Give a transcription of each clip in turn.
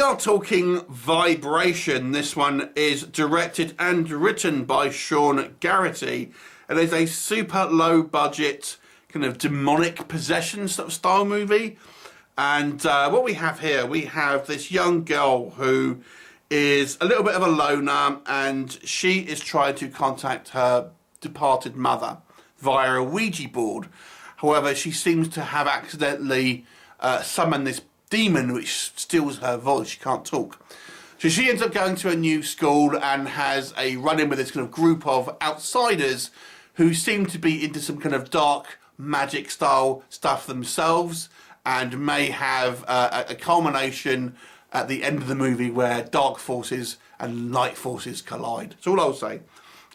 are talking Vibration. This one is directed and written by Sean Garrity. It is a super low budget kind of demonic possession sort of style movie. And what we have here, we have this young girl who is a little bit of a loner, and she is trying to contact her departed mother via a Ouija board. However, she seems to have accidentally summoned this demon which steals her voice. She can't talk. So she ends up going to a new school and has a run-in with this kind of group of outsiders who seem to be into some kind of dark magic style stuff themselves, and may have a culmination at the end of the movie where dark forces and light forces collide. That's all I'll say.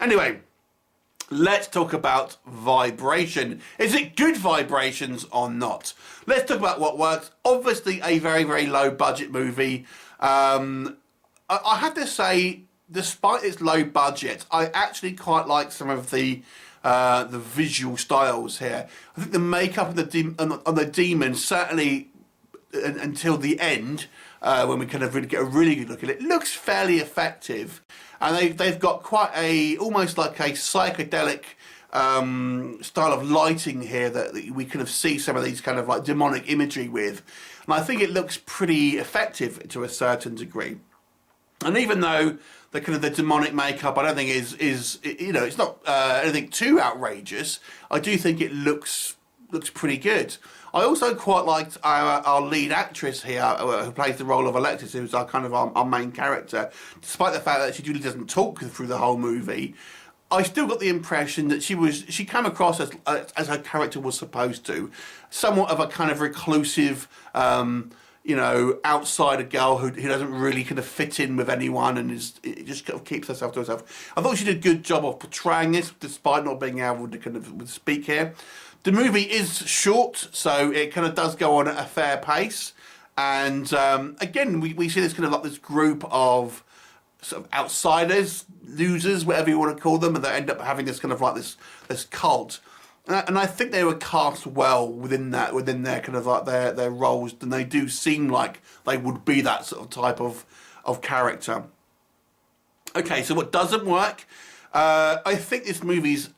Anyway, let's talk about Vibration. Is it good vibrations or not? Let's talk about what works. Obviously a very, very low budget movie. I have to say, despite its low budget, I actually quite like some of the visual styles here. I think the makeup on the demon, certainly until the end, when we kind of really get a really good look at it, looks fairly effective. And they've got quite almost like a psychedelic style of lighting here that we kind of see some of these kind of like demonic imagery with. And I think it looks pretty effective to a certain degree. And even though the kind of the demonic makeup, I don't think is you know, it's not anything too outrageous, I do think it looks pretty good. I also quite liked our lead actress here, who plays the role of Alexis, who's our main character. Despite the fact that she really doesn't talk through the whole movie, I still got the impression that she came across as her character was supposed to, somewhat of a kind of reclusive, you know, outsider girl who doesn't really kind of fit in with anyone and it just kind of keeps herself to herself. I thought she did a good job of portraying this, despite not being able to kind of speak here. The movie is short, so it kind of does go on at a fair pace. And again, we see this kind of like this group of sort of outsiders, losers, whatever you want to call them, and they end up having this kind of like this cult. And I think they were cast well within their kind of like their roles, and they do seem like they would be that sort of type of character. Okay, so what doesn't work? I think this movie's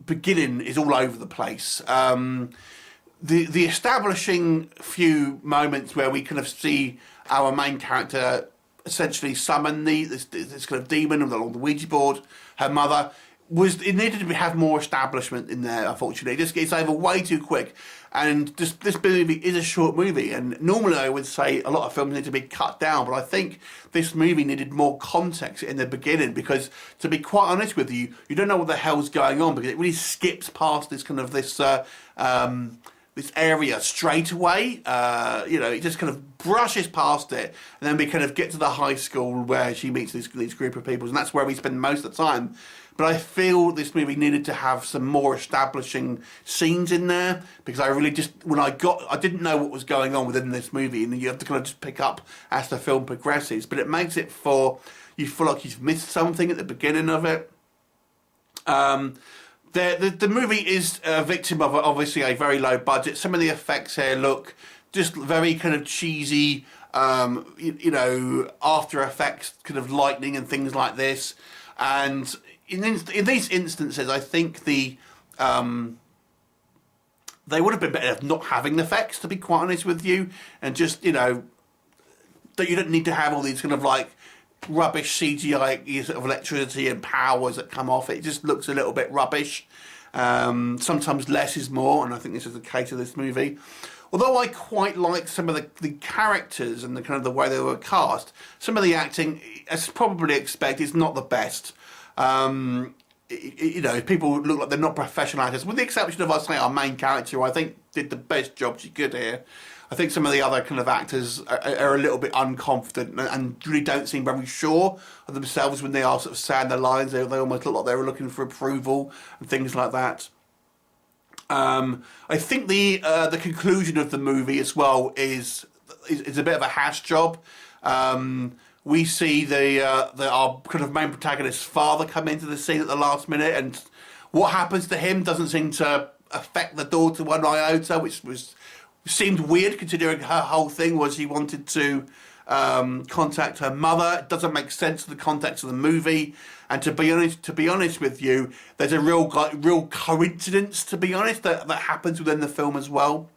beginning is all over the place. The establishing few moments where we kind of see our main character essentially summon this kind of demon on the Ouija board, her mother, it needed to have more establishment in there, unfortunately. It just gets over way too quick. And this movie is a short movie, and normally I would say a lot of films need to be cut down, but I think this movie needed more context in the beginning, because to be quite honest with you, you don't know what the hell's going on, because it really skips past this kind of this area straight away. You know, it just kind of brushes past it, and then we kind of get to the high school where she meets this group of people, and that's where we spend most of the time. But I feel this movie needed to have some more establishing scenes in there, because I really just, I didn't know what was going on within this movie, and you have to kind of just pick up as the film progresses. But it makes it you feel like you've missed something at the beginning of it. The movie is a victim of obviously a very low budget. Some of the effects here look just very kind of cheesy, you know, After Effects kind of lightning and things like this. And in these instances, I think they would have been better not having the effects, to be quite honest with you, and just, you know, that you don't need to have all these kind of like rubbish CGI sort of electricity and powers that come off. It just looks a little bit rubbish. Sometimes less is more, and I think this is the case of this movie. Although I quite like some of the characters and the kind of the way they were cast, some of the acting, as probably expected, is not the best. You know, people look like they're not professional actors, with the exception of, I'd say, our main character, who I think did the best job she could here. I think some of the other kind of actors are a little bit unconfident and really don't seem very sure of themselves when they are sort of saying their lines. They almost look like they were looking for approval and things like that. I think the conclusion of the movie as well is a bit of a hash job. We see our kind of main protagonist's father come into the scene at the last minute, and what happens to him doesn't seem to affect the daughter one iota, which seemed weird considering her whole thing was she wanted to contact her mother. It doesn't make sense in the context of the movie. And to be honest with you, there's a real coincidence, to be honest, that happens within the film as well.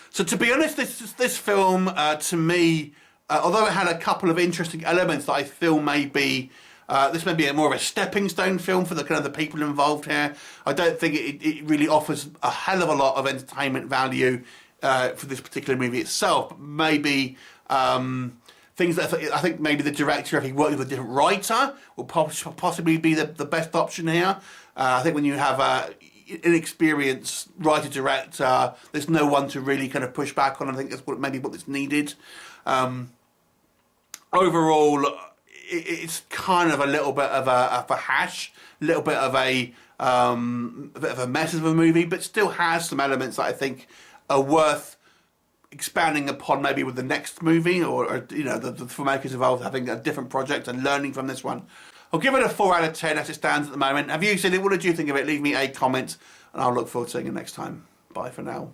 So to be honest, this film, to me, although it had a couple of interesting elements that I feel this may be more of a stepping stone film for the kind of the people involved here, I don't think it really offers a hell of a lot of entertainment value for this particular movie itself. But maybe things that I think maybe the director, if he worked with a different writer, will possibly be the best option here. I think when you have inexperienced writer-director, there's no one to really kind of push back on. I think that's maybe what is needed. Overall, it's kind of a little bit of a hash, a little bit of a mess of a movie, but still has some elements that I think are worth expanding upon, maybe with the next movie, or you know, the filmmakers involved having a different project and learning from this one. I'll give it a 4 out of 10 as it stands at the moment. Have you seen it? What did you think of it? Leave me a comment, and I'll look forward to seeing you next time. Bye for now.